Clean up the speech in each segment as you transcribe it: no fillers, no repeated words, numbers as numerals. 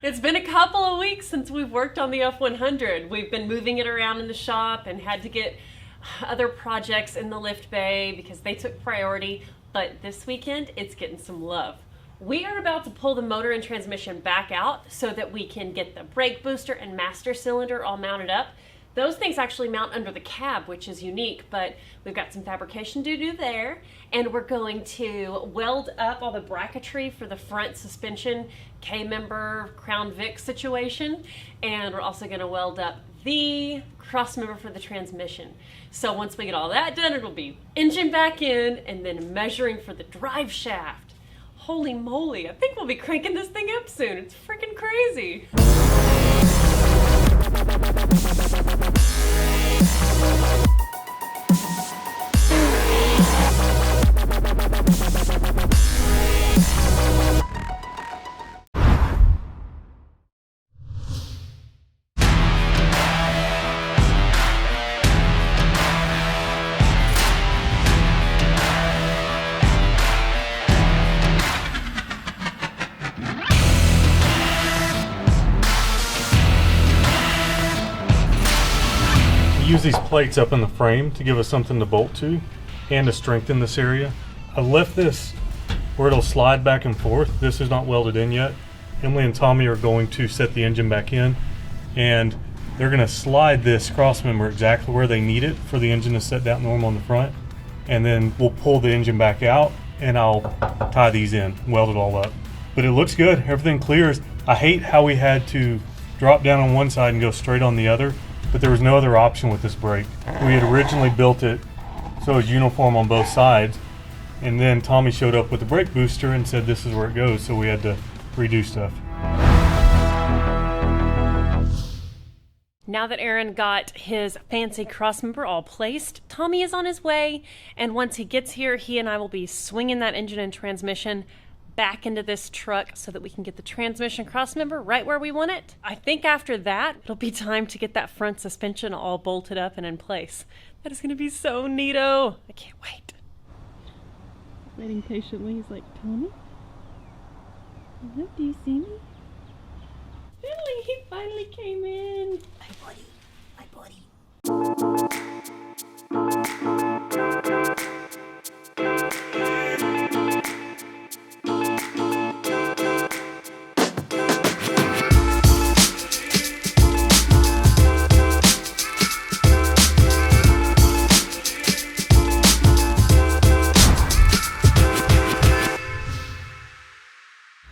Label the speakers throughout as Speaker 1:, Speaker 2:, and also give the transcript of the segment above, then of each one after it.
Speaker 1: It's been a couple of weeks since we've worked on the F100. We've been moving it around in the shop and had to get other projects in the lift bay because they took priority, but this weekend it's getting some love. We are about to pull the motor and transmission back out so that we can get the brake booster and master cylinder all mounted up. Those things actually mount under the cab, which is unique, but we've got some fabrication to do there, and we're going to weld up all the bracketry for the front suspension K-member Crown Vic situation, and we're also going to weld up the cross member for the transmission. So once we get all that done, it'll be engine back in and then measuring for the drive shaft. Holy moly, I think we'll be cranking this thing up soon. It's freaking crazy.
Speaker 2: Use these plates up in the frame to give us something to bolt to and to strengthen this area. I left this where it'll slide back and forth. This is not welded in yet. Emily and Tommy are going to set the engine back in, and they're going to slide this cross member exactly where they need it for the engine to set down normal in the front, and then we'll pull the engine back out and I'll tie these in, weld it all up. But it looks good, everything clears. I hate how we had to drop down on one side and go straight on the other, but there was no other option with this brake. We had originally built it so it was uniform on both sides, and then Tommy showed up with the brake booster and said this is where it goes, so we had to redo stuff.
Speaker 1: Now that Aaron got his fancy crossmember all placed, Tommy is on his way, and once he gets here, he and I will be swinging that engine and transmission back into this truck so that we can get the transmission crossmember right where we want it. I think after that, it'll be time to get that front suspension all bolted up and in place. That is going to be so neato. I can't wait.
Speaker 3: Waiting patiently, he's like, Tommy? Do you see me?
Speaker 1: Finally, he finally came in.
Speaker 4: Hi, buddy. Hi, buddy.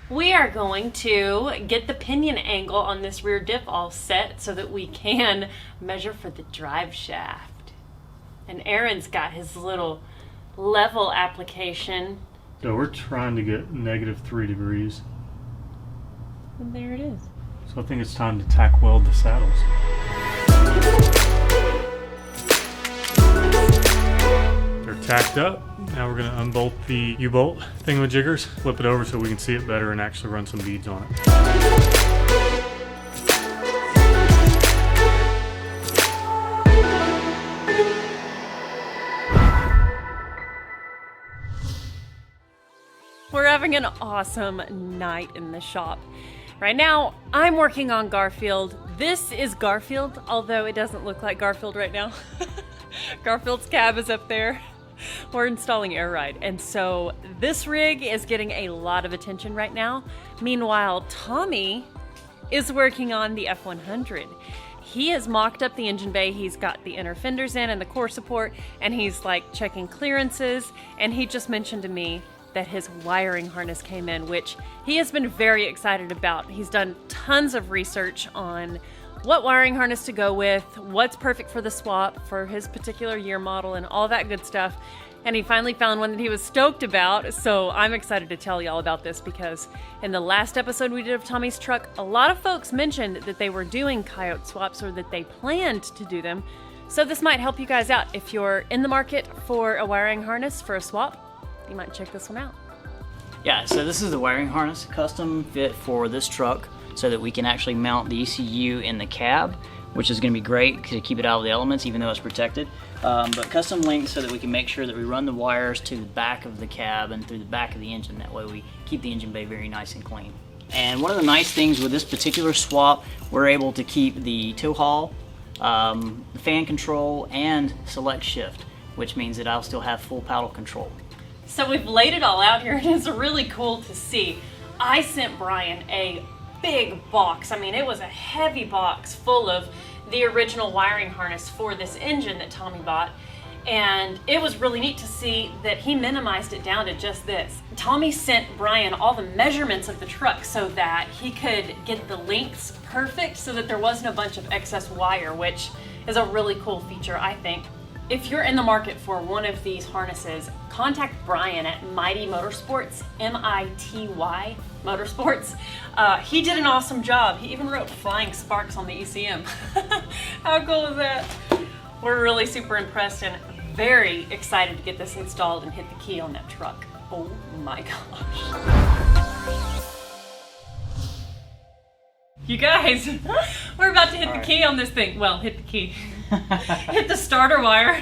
Speaker 1: We are going to get the pinion angle on this rear diff all set so that we can measure for the drive shaft. And Aaron's got his little level application.
Speaker 2: So we're trying to get -3 degrees.
Speaker 1: And there it is.
Speaker 2: So I think it's time to tack weld the saddles. They're tacked up. Now we're going to unbolt the U-bolt thingamajiggers, flip it over so we can see it better and actually run some beads on it.
Speaker 1: We're having an awesome night in the shop. Right now, I'm working on Garfield. This is Garfield, although it doesn't look like Garfield right now. Garfield's cab is up there. We're installing air ride, and so this rig is getting a lot of attention right now. Meanwhile, Tommy is working on the F100. He has mocked up the engine bay, he's got the inner fenders in and the core support, and he's like checking clearances, and he just mentioned to me that his wiring harness came in, which he has been very excited about. He's done tons of research on what wiring harness to go with, what's perfect for the swap for his particular year model, and all that good stuff. And he finally found one that he was stoked about, so I'm excited to tell y'all about this because in the last episode we did of Tommy's truck, a lot of folks mentioned that they were doing Coyote swaps or that they planned to do them. So this might help you guys out. If you're in the market for a wiring harness for a swap, you might check this one out.
Speaker 4: Yeah, so this is the wiring harness, custom fit for this truck so that we can actually mount the ECU in the cab, which is going to be great to keep it out of the elements even though it's protected. But custom linked so that we can make sure that we run the wires to the back of the cab and through the back of the engine. That way we keep the engine bay very nice and clean. And one of the nice things with this particular swap, we're able to keep the tow haul, the fan control, and select shift, which means that I'll still have full paddle control.
Speaker 1: So we've laid it all out here, and it's really cool to see. I sent Brian a big box. I mean, it was a heavy box full of the original wiring harness for this engine that Tommy bought. And it was really neat to see that he minimized it down to just this. Tommy sent Brian all the measurements of the truck so that he could get the lengths perfect so that there wasn't a bunch of excess wire, which is a really cool feature, I think. If you're in the market for one of these harnesses, contact Brian at Mighty Motorsports, M-I-T-Y Motorsports. He did an awesome job. He even wrote flying sparks on the ECM. How cool is that? We're really super impressed and very excited to get this installed and hit the key on that truck. Oh my gosh. You guys, we're about to hit the key on this thing. Well, hit the key. Hit the starter wire.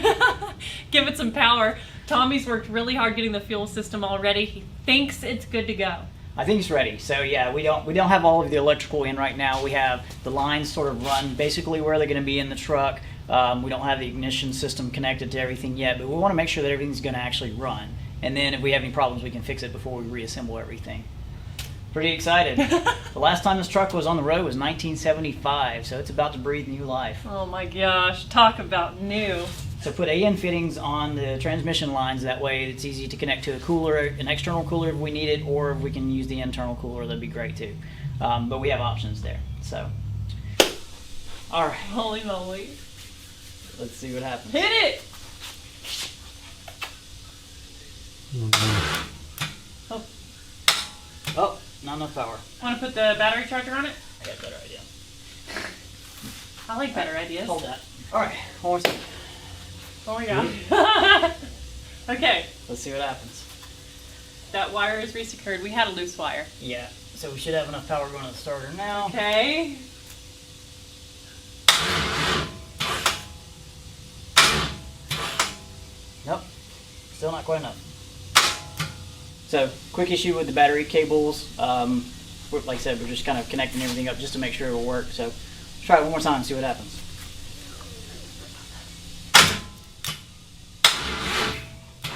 Speaker 1: Give it some power. Tommy's worked really hard getting the fuel system all ready. He thinks it's good to go.
Speaker 4: I think it's ready. So yeah, we don't have all of the electrical in right now. We have the lines sort of run basically where they're going to be in the truck. We don't have the ignition system connected to everything yet, but we want to make sure that everything's going to actually run. And then if we have any problems, we can fix it before we reassemble everything. Pretty excited. The last time this truck was on the road was 1975, so it's about to breathe new life.
Speaker 1: Oh my gosh, talk about new.
Speaker 4: So put AN fittings on the transmission lines, that way it's easy to connect to a cooler, an external cooler if we need it, or if we can use the internal cooler, that'd be great too. But we have options there, so. All right.
Speaker 1: Holy moly.
Speaker 4: Let's see what happens.
Speaker 1: Hit it! Oh,
Speaker 4: Oh, not enough power.
Speaker 1: want to put the battery charger on it?
Speaker 4: I got a better idea.
Speaker 1: I like better ideas.
Speaker 4: Hold that. All right, one more second.
Speaker 1: Oh my god. Okay,
Speaker 4: Let's see what happens.
Speaker 1: that wire is resecured. We had a loose wire.
Speaker 4: Yeah, so we should have enough power going to the starter now.
Speaker 1: Okay.
Speaker 4: Nope, still not quite enough. So, quick issue with the battery cables. Like I said, we're just kind of connecting everything up just to make sure it'll work. So, let's try it one more time and see what happens.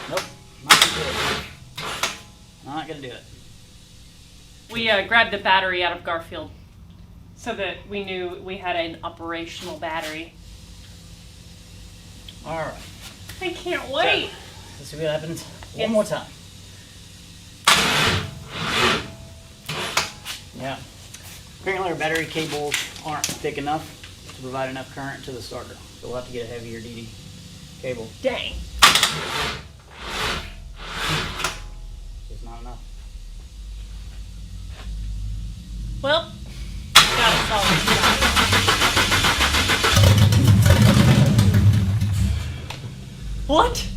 Speaker 4: Nope, not gonna do it. Not gonna do it.
Speaker 1: We grabbed the battery out of Garfield so that we knew we had an operational battery.
Speaker 4: All right.
Speaker 1: I can't wait.
Speaker 4: So, let's see what happens
Speaker 1: Yes.
Speaker 4: one more time. Yeah. Apparently our battery cables aren't thick enough to provide enough current to the starter. So we'll have to get a heavier duty cable.
Speaker 1: Dang.
Speaker 4: Just not enough.
Speaker 1: Well, got it solved. What?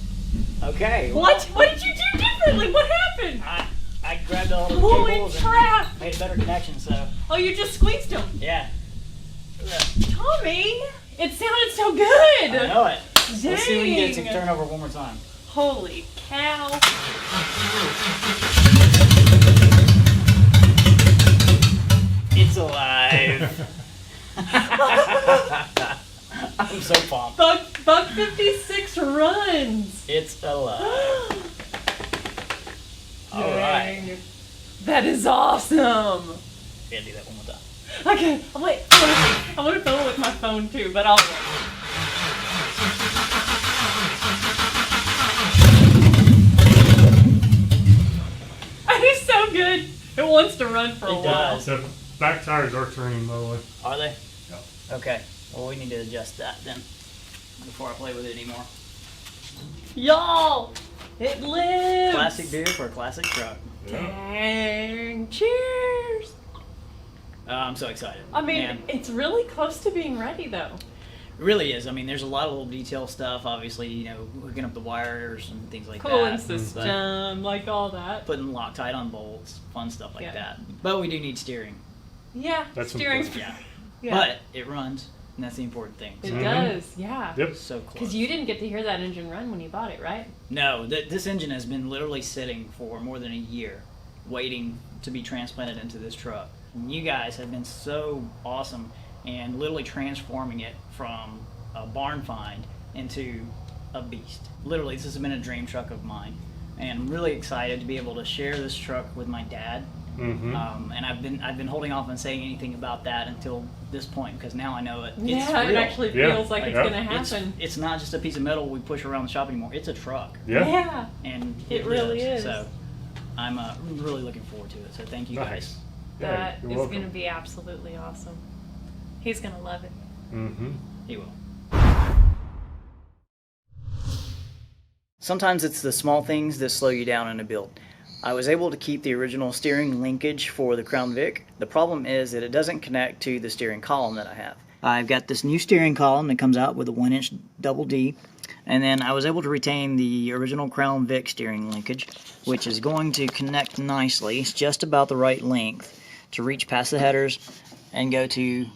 Speaker 4: Okay.
Speaker 1: What? What did you do differently? What happened?
Speaker 4: I grabbed all the
Speaker 1: Holy
Speaker 4: cables
Speaker 1: crap!
Speaker 4: and made a better connection, so
Speaker 1: Oh, you just squeezed them.
Speaker 4: yeah.
Speaker 1: Tommy, it sounded so good.
Speaker 4: I know it. Let's see if we can get it to
Speaker 1: Dang.
Speaker 4: turn over one more time.
Speaker 1: Holy cow.
Speaker 4: It's alive. I'm so pumped.
Speaker 1: Buck 56 runs.
Speaker 4: It's alive. All right.
Speaker 1: Dang. That is awesome.
Speaker 4: Yeah, do that one more time.
Speaker 1: Okay, wait. I want to film it with my phone too, but I'll wait. It's so good. It wants to run for a
Speaker 4: It
Speaker 1: while.
Speaker 4: does.
Speaker 2: The back tires are turning, by the way.
Speaker 4: Are they?
Speaker 2: Yeah.
Speaker 4: Okay. Well, we need to adjust that then before I play with it anymore.
Speaker 1: Y'all, it lives.
Speaker 4: Classic beer for a classic truck.
Speaker 1: Dang. Cheers.
Speaker 4: I'm so excited.
Speaker 1: I mean,
Speaker 4: Man,
Speaker 1: it's really close to being ready though.
Speaker 4: it really is. I mean, there's a lot of little detail stuff. Obviously, you know, hooking up the wires and things like
Speaker 1: Cooling
Speaker 4: that.
Speaker 1: system, like all that.
Speaker 4: Putting Loctite on bolts, fun stuff like
Speaker 1: Yeah.
Speaker 4: that. But we do need steering.
Speaker 1: Yeah,
Speaker 2: That's
Speaker 1: steering's
Speaker 2: important.
Speaker 4: Yeah.
Speaker 1: yeah.
Speaker 4: But it runs, and that's the important thing.
Speaker 1: It
Speaker 2: Mhm.
Speaker 1: does, yeah.
Speaker 2: Yep.
Speaker 4: So close.
Speaker 1: Because you didn't get to hear that engine run when you bought it, right?
Speaker 4: No, this engine has been literally sitting for more than a year, waiting to be transplanted into this truck. And you guys have been so awesome and literally transforming it from a barn find into a beast. Literally, this has been a dream truck of mine, and I'm really excited to be able to share this truck with my dad. And I've been holding off on saying anything about that until this point, because now I know it. It's real.
Speaker 1: It actually feels like it's going to
Speaker 4: It's,
Speaker 1: happen.
Speaker 4: it's not just a piece of metal we push around the shop anymore. It's a truck.
Speaker 1: Yeah.
Speaker 4: And
Speaker 1: It really
Speaker 4: does.
Speaker 1: is.
Speaker 4: So I'm really looking forward to it. So thank you guys.
Speaker 1: That
Speaker 2: you're
Speaker 1: is
Speaker 2: welcome.
Speaker 1: going to be absolutely awesome. He's going to love it.
Speaker 4: He will. Sometimes it's the small things that slow you down in a build. I was able to keep the original steering linkage for the Crown Vic. The problem is that it doesn't connect to the steering column that I have. I've got this new steering column that comes out with a 1-inch double D, and then I was able to retain the original Crown Vic steering linkage, which is going to connect nicely. It's just about the right length to reach past the headers and go to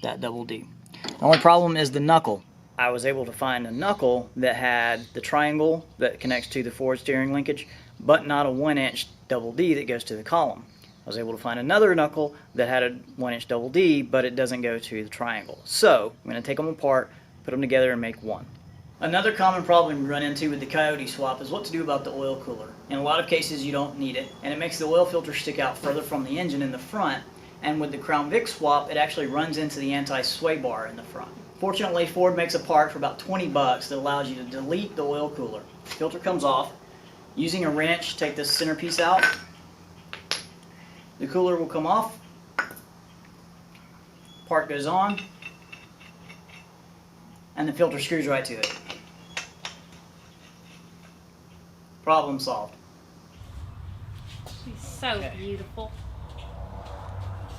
Speaker 4: that double D. The only problem is the knuckle. I was able to find a knuckle that had the triangle that connects to the forward steering linkage, but not a 1-inch double D that goes to the column. I was able to find another knuckle that had a 1-inch double D, but it doesn't go to the triangle. So I'm going to take them apart, put them together, and make one. Another common problem we run into with the Coyote swap is what to do about the oil cooler. In a lot of cases you don't need it, and it makes the oil filter stick out further from the engine in the front, and with the Crown Vic swap it actually runs into the anti-sway bar in the front. Fortunately, Ford makes a part for about 20 bucks that allows you to delete the oil cooler. The filter comes off. Using a wrench, take this centerpiece out. The cooler will come off. Part goes on. And the filter screws right to it. Problem solved.
Speaker 1: She's so beautiful.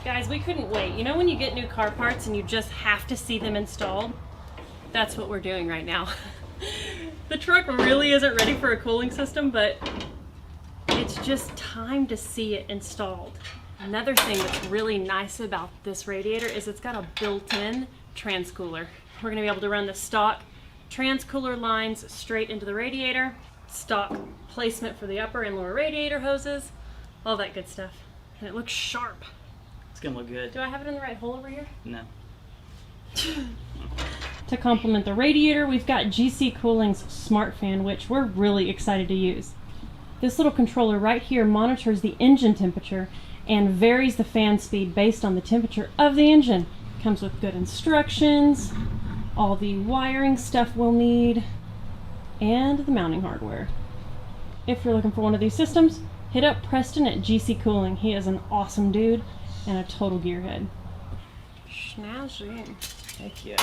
Speaker 1: Guys, we couldn't wait. You know when you get new car parts and you just have to see them installed? That's what we're doing right now. The truck really isn't ready for a cooling system, but it's just time to see it installed. Another thing that's really nice about this radiator is it's got a built-in transcooler. We're going to be able to run the stock transcooler lines straight into the radiator, stock placement for the upper and lower radiator hoses, all that good stuff. And it looks sharp.
Speaker 4: It's gonna look good.
Speaker 1: Do I have it in the right hole over here?
Speaker 4: No.
Speaker 1: To complement the radiator, we've got GC Cooling's Smart Fan, which we're really excited to use. This little controller right here monitors the engine temperature and varies the fan speed based on the temperature of the engine. Comes with good instructions, all the wiring stuff we'll need, and the mounting hardware. If you're looking for one of these systems, hit up Preston at GC Cooling. He is an awesome dude and a total gearhead. Schnazzy.
Speaker 4: Heck yeah.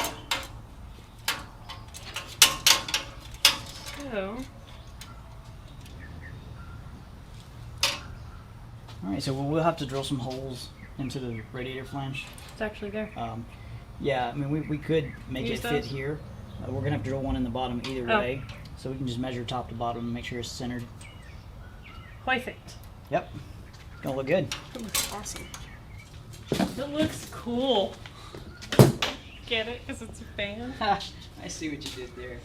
Speaker 1: So,
Speaker 4: Alright, so we'll have to drill some holes into the radiator flange.
Speaker 1: it's actually there.
Speaker 4: Yeah, I mean, we could make
Speaker 1: Use
Speaker 4: it fit
Speaker 1: those?
Speaker 4: here. We're going to have to drill one in the bottom either
Speaker 1: Oh.
Speaker 4: way. So we can just measure top to bottom and make sure it's centered.
Speaker 1: Perfect.
Speaker 4: Yep. It's going to look good.
Speaker 1: It looks awesome. It looks cool. Get it? Because it's a fan.
Speaker 4: I see what you did there.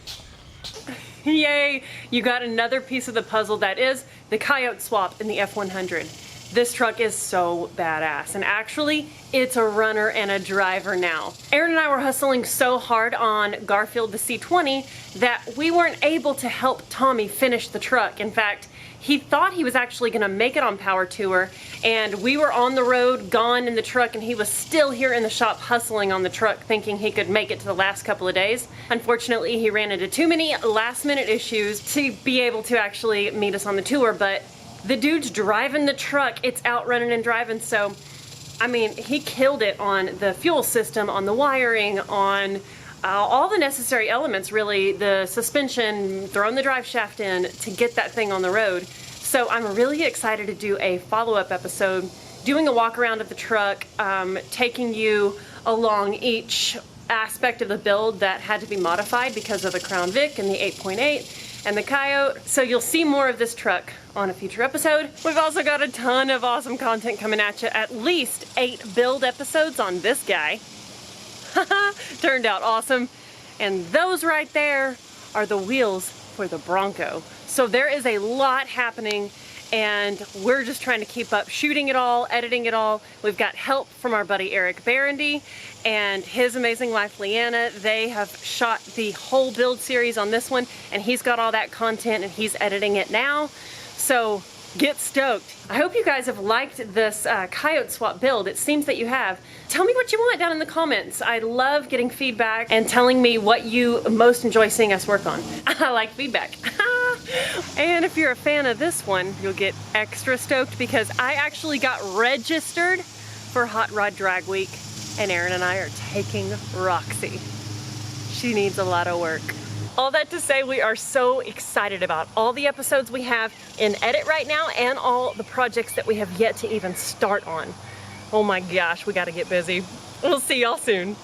Speaker 1: Yay! You got another piece of the puzzle that is the Coyote swap in the F100. This truck is so badass, and actually it's a runner and a driver now. Aaron and I were hustling so hard on Garfield the C20 that we weren't able to help Tommy finish the truck. In fact, he thought he was actually gonna make it on Power Tour, and we were on the road, gone in the truck, and he was still here in the shop hustling on the truck, thinking he could make it to the last couple of days. Unfortunately, he ran into too many last-minute issues to be able to actually meet us on the tour, but the dude's driving the truck. It's out running and driving, so, I mean, he killed it on the fuel system, on the wiring, on all the necessary elements, really, the suspension, throwing the drive shaft in to get that thing on the road. So I'm really excited to do a follow-up episode, doing a walk around of the truck, taking you along each aspect of the build that had to be modified because of the Crown Vic and the 8.8 and the Coyote. So you'll see more of this truck on a future episode. We've also got a ton of awesome content coming at you, at least 8 build episodes on this guy. Turned out awesome. And those right there are the wheels for the Bronco. So there is a lot happening and we're just trying to keep up shooting it all, editing it all. We've got help from our buddy Eric Barandy and his amazing wife Leanna. They have shot the whole build series on this one, and he's got all that content and he's editing it now. So get stoked. I hope you guys have liked this Coyote swap build. It seems that you have. Tell me what you want down in the comments. I love getting feedback and telling me what you most enjoy seeing us work on. I like feedback. And if you're a fan of this one, you'll get extra stoked because I actually got registered for Hot Rod Drag Week, and Aaron and I are taking Roxy. She needs a lot of work. All that to say, we are so excited about all the episodes we have in edit right now and all the projects that we have yet to even start on. Oh my gosh, we gotta get busy. We'll see y'all soon.